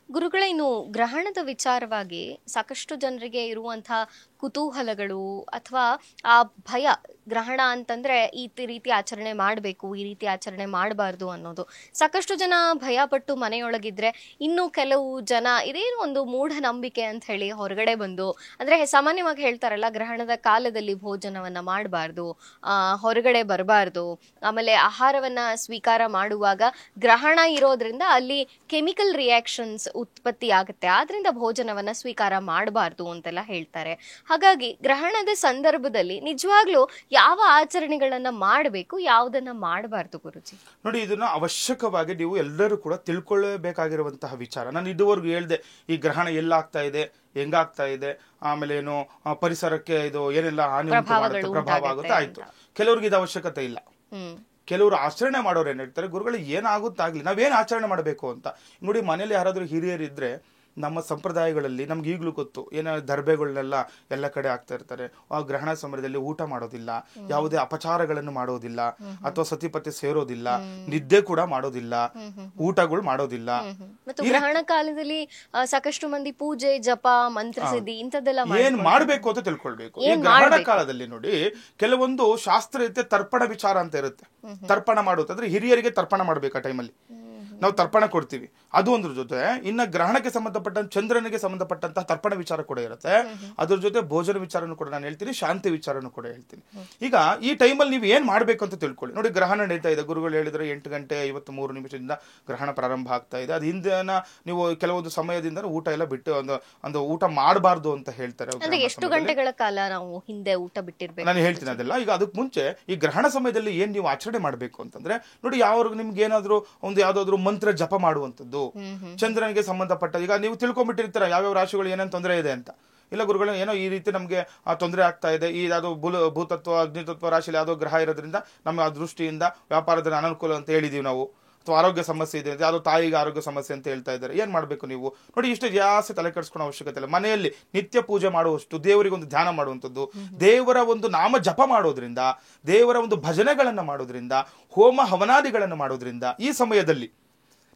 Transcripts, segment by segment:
ಗುರುಗಳೇ, ಇನ್ನು ಗ್ರಹಣದ ವಿಚಾರವಾಗಿ ಸಾಕಷ್ಟು ಜನರಿಗೆ ಇರುವಂತಹ ಕುತೂಹಲಗಳು ಅಥವಾ ಆ ಭಯ, ಗ್ರಹಣ ಅಂತಂದ್ರೆ ರೀತಿ ಆಚರಣೆ ಮಾಡಬೇಕು, ಈ ರೀತಿ ಆಚರಣೆ ಮಾಡಬಾರ್ದು ಅನ್ನೋದು. ಸಾಕಷ್ಟು ಜನ ಭಯ ಪಟ್ಟು ಮನೆಯೊಳಗಿದ್ರೆ, ಇನ್ನು ಕೆಲವು ಜನ ಇದೇನು ಒಂದು ಮೂಢನಂಬಿಕೆ ಅಂತ ಹೇಳಿ ಹೊರಗಡೆ ಬಂದು, ಅಂದ್ರೆ ಸಾಮಾನ್ಯವಾಗಿ ಹೇಳ್ತಾರಲ್ಲ, ಗ್ರಹಣದ ಕಾಲದಲ್ಲಿ ಭೋಜನವನ್ನ ಮಾಡಬಾರ್ದು, ಹೊರಗಡೆ ಬರಬಾರ್ದು, ಆಮೇಲೆ ಆಹಾರವನ್ನ ಸ್ವೀಕಾರ ಮಾಡುವಾಗ ಗ್ರಹಣ ಇರೋದ್ರಿಂದ ಅಲ್ಲಿ ಕೆಮಿಕಲ್ ರಿಯಾಕ್ಷನ್ಸ್ ಉತ್ಪತ್ತಿ ಆಗುತ್ತೆ, ಆದ್ರಿಂದ ಭೋಜನವನ್ನ ಸ್ವೀಕಾರ ಮಾಡಬಾರ್ದು ಅಂತೆಲ್ಲ ಹೇಳ್ತಾರೆ. ಹಾಗಾಗಿ ಗ್ರಹಣದ ಸಂದರ್ಭದಲ್ಲಿ ನಿಜವಾಗ್ಲೂ ಯಾವ ಆಚರಣೆಗಳನ್ನ ಮಾಡಬೇಕು, ಯಾವುದನ್ನ ಮಾಡಬಾರ್ದು ಗುರುಜಿ? ನೋಡಿ, ಇದನ್ನ ಅವಶ್ಯಕವಾಗಿ ನೀವು ಎಲ್ಲರೂ ಕೂಡ ತಿಳ್ಕೊಳ್ಳಬೇಕಾಗಿರುವಂತಹ ವಿಚಾರ. ನಾನು ಇದುವರೆಗೂ ಹೇಳ್ದೆ, ಈ ಗ್ರಹಣ ಎಲ್ಲಾಗ್ತಾ ಇದೆ, ಹೆಂಗಾಗ್ತಾ ಇದೆ, ಆಮೇಲೆ ಏನು ಪರಿಸರಕ್ಕೆ ಇದು ಏನೆಲ್ಲ ಹಾನಿ ಪ್ರಭಾವ ಆಗುತ್ತೆ, ಆಯ್ತು. ಕೆಲವ್ರಿಗೆ ಇದು ಅವಶ್ಯಕತೆ ಇಲ್ಲ. ಕೆಲವರು ಆಚರಣೆ ಮಾಡೋರು ಏನ್ ಹೇಳ್ತಾರೆ, ಗುರುಗಳು ಏನಾಗುತ್ತಾಗ್ಲಿ, ನಾವೇನ್ ಆಚರಣೆ ಮಾಡಬೇಕು ಅಂತ. ನೋಡಿ, ಮನೇಲಿ ಯಾರಾದ್ರೂ ಹಿರಿಯರಿದ್ರೆ, ನಮ್ಮ ಸಂಪ್ರದಾಯಗಳಲ್ಲಿ ನಮ್ಗೆ ಈಗಲೂ ಗೊತ್ತು, ಏನೋ ದರ್ಬೆಗಳನ್ನೆಲ್ಲ ಎಲ್ಲ ಕಡೆ ಆಗ್ತಾ ಇರ್ತಾರೆ. ಆ ಗ್ರಹಣ ಸಮಯದಲ್ಲಿ ಊಟ ಮಾಡೋದಿಲ್ಲ, ಯಾವುದೇ ಅಪಚಾರಗಳನ್ನು ಮಾಡೋದಿಲ್ಲ, ಅಥವಾ ಸತಿಪತಿ ಸೇರೋದಿಲ್ಲ, ನಿದ್ದೆ ಕೂಡ ಮಾಡೋದಿಲ್ಲ, ಊಟಗಳು ಮಾಡೋದಿಲ್ಲ. ಮತ್ತು ಗ್ರಹಣ ಕಾಲದಲ್ಲಿ ಸಾಕಷ್ಟು ಮಂದಿ ಪೂಜೆ, ಜಪ, ಮಂತ್ರಸಿದ್ಧಿ ಇಂಥದ್ದೆಲ್ಲ ಏನ್ ಮಾಡ್ಬೇಕು ಅಂತ ತಿಳ್ಕೊಳ್ಬೇಕು. ಈ ಗ್ರಹಣ ಕಾಲದಲ್ಲಿ ನೋಡಿ, ಕೆಲವೊಂದು ಶಾಸ್ತ್ರೀಯತೆ ತರ್ಪಣ ವಿಚಾರ ಅಂತ ಇರುತ್ತೆ. ತರ್ಪಣ ಮಾಡುತ್ತಂದ್ರೆ ಹಿರಿಯರಿಗೆ ತರ್ಪಣ ಮಾಡ್ಬೇಕು. ಆ ಟೈಮಲ್ಲಿ ನಾವು ತರ್ಪಣ ಕೊಡ್ತೀವಿ. ಅದು ಒಂದ್ರ ಜೊತೆ ಇನ್ನ ಗ್ರಹಣಕ್ಕೆ ಸಂಬಂಧಪಟ್ಟ ಚಂದ್ರನಿಗೆ ಸಂಬಂಧಪಟ್ಟಂತಹ ತರ್ಪಣ ವಿಚಾರ ಕೂಡ ಇರುತ್ತೆ. ಅದ್ರ ಜೊತೆ ಭೋಜನ ವಿಚಾರನೂ ಕೂಡ ನಾನು ಹೇಳ್ತೀನಿ, ಶಾಂತಿ ವಿಚಾರನೂ ಕೂಡ ಹೇಳ್ತೀನಿ. ಈಗ ಈ ಟೈಮಲ್ಲಿ ನೀವು ಏನ್ ಮಾಡ್ಬೇಕು ಅಂತ ತಿಳ್ಕೊಳ್ಳಿ. ನೋಡಿ, ಗ್ರಹಣ ನಡೀತಾ ಇದೆ, ಗುರುಗಳು ಹೇಳಿದ್ರೆ 8:53 ಗ್ರಹಣ ಪ್ರಾರಂಭ ಆಗ್ತಾ ಇದೆ. ಅದು ಹಿಂದಿನ ನೀವು ಕೆಲವೊಂದು ಸಮಯದಿಂದ ಊಟ ಎಲ್ಲ ಬಿಟ್ಟು ಒಂದು ಊಟ ಮಾಡಬಾರ್ದು ಅಂತ ಹೇಳ್ತಾರೆ. ಎಷ್ಟು ಗಂಟೆಗಳ ಕಾಲ ನಾವು ಹಿಂದೆ ಊಟ ಬಿಟ್ಟಿರ್ಬೇಕು ನಾನು ಹೇಳ್ತೀನಿ ಅದೆಲ್ಲ. ಈಗ ಅದಕ್ಕೆ ಮುಂಚೆ ಈ ಗ್ರಹಣ ಸಮಯದಲ್ಲಿ ಏನ್ ನೀವು ಆಚರಣೆ ಮಾಡ್ಬೇಕು ಅಂತಂದ್ರೆ, ನೋಡಿ, ನಿಮ್ಗೆ ಏನಾದ್ರು ಯಾವ್ದಾದ್ರು ಮಂತ್ರ ಜಪ ಮಾಡುವಂತದ್ದು, ಚಂದ್ರನಿಗೆ ಸಂಬಂಧಪಟ್ಟ. ಈಗ ನೀವು ತಿಳ್ಕೊಂಡ್ಬಿಟ್ಟಿರ್ತೀರ ಯಾವ್ಯಾವ ರಾಶಿಗಳು ಏನೇನು ತೊಂದರೆ ಇದೆ ಅಂತ. ಇಲ್ಲ ಗುರುಗಳು, ಏನೋ ಈ ರೀತಿ ನಮ್ಗೆ ತೊಂದರೆ ಆಗ್ತಾ ಇದೆ, ಈ ಯಾವ್ದೋ ಭೂತತ್ವ ಅಗ್ನಿತತ್ವ ರಾಶಿಯಲ್ಲಿ ಯಾವ್ದೋ ಗ್ರಹ ಇರೋದ್ರಿಂದ ನಮ್ಮ ಆ ದೃಷ್ಟಿಯಿಂದ ವ್ಯಾಪಾರದ ಅನುಕೂಲ ಅಂತ ಹೇಳಿದೀವಿ ನಾವು, ಅಥವಾ ಆರೋಗ್ಯ ಸಮಸ್ಯೆ ಇದೆ, ಯಾವ್ದೋ ತಾಯಿಗೆ ಆರೋಗ್ಯ ಸಮಸ್ಯೆ ಅಂತ ಹೇಳ್ತಾ ಇದ್ದಾರೆ. ಏನ್ ಮಾಡ್ಬೇಕು ನೀವು? ನೋಡಿ, ಇಷ್ಟು ಜಾಸ್ತಿ ತಲೆ ಕೆಡಿಸ್ಕೊಳ್ಳೋ ಅವಶ್ಯಕತೆ ಇಲ್ಲ. ಮನೆಯಲ್ಲಿ ನಿತ್ಯ ಪೂಜೆ ಮಾಡುವಷ್ಟು, ದೇವರಿಗೆ ಒಂದು ಧ್ಯಾನ ಮಾಡುವಂಥದ್ದು, ದೇವರ ಒಂದು ನಾಮ ಜಪ ಮಾಡೋದ್ರಿಂದ, ದೇವರ ಒಂದು ಭಜನೆಗಳನ್ನ ಮಾಡೋದ್ರಿಂದ, ಹೋಮ ಹವನಾದಿಗಳನ್ನು ಮಾಡೋದ್ರಿಂದ, ಈ ಸಮಯದಲ್ಲಿ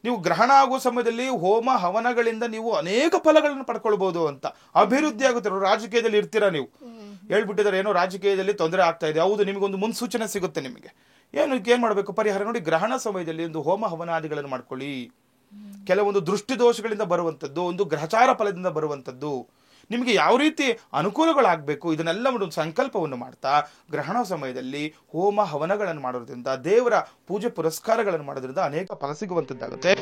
ನೀವು ಗ್ರಹಣ ಆಗುವ ಸಮಯದಲ್ಲಿ ಹೋಮ ಹವನಗಳಿಂದ ನೀವು ಅನೇಕ ಫಲಗಳನ್ನು ಪಡ್ಕೊಳ್ಬಹುದು ಅಂತ. ಅಭಿವೃದ್ಧಿ ಆಗುತ್ತೆ. ರಾಜಕೀಯದಲ್ಲಿ ಇರ್ತೀರಾ, ನೀವು ಹೇಳ್ಬಿಟ್ಟಿದ್ದಾರೆ ಏನೋ ರಾಜಕೀಯದಲ್ಲಿ ತೊಂದರೆ ಆಗ್ತಾ ಇದೆ, ಹೌದು, ನಿಮಗೊಂದು ಮುನ್ಸೂಚನೆ ಸಿಗುತ್ತೆ. ನಿಮಗೆ ಏನ್ ಮಾಡ್ಬೇಕು ಪರಿಹಾರ? ನೋಡಿ, ಗ್ರಹಣ ಸಮಯದಲ್ಲಿ ಒಂದು ಹೋಮ ಹವನಾದಿಗಳನ್ನು ಮಾಡ್ಕೊಳ್ಳಿ. ಕೆಲವೊಂದು ದೃಷ್ಟಿ ದೋಷಗಳಿಂದ ಬರುವಂತದ್ದು, ಒಂದು ಗ್ರಹಚಾರ ಫಲದಿಂದ ಬರುವಂತದ್ದು, ನಿಮಗೆ ಯಾವ ರೀತಿ ಅನುಕೂಲಗಳಾಗಬೇಕು, ಇದನ್ನೆಲ್ಲ ಒಂದು ಸಂಕಲ್ಪವನ್ನು ಮಾಡ್ತಾ ಗ್ರಹಣ ಸಮಯದಲ್ಲಿ ಹೋಮ ಹವನಗಳನ್ನು ಮಾಡೋದ್ರಿಂದ, ದೇವರ ಪೂಜೆ ಪುರಸ್ಕಾರಗಳನ್ನು ಮಾಡೋದ್ರಿಂದ ಅನೇಕ ಫಲ ಸಿಗುವಂತದ್ದಾಗುತ್ತೆ.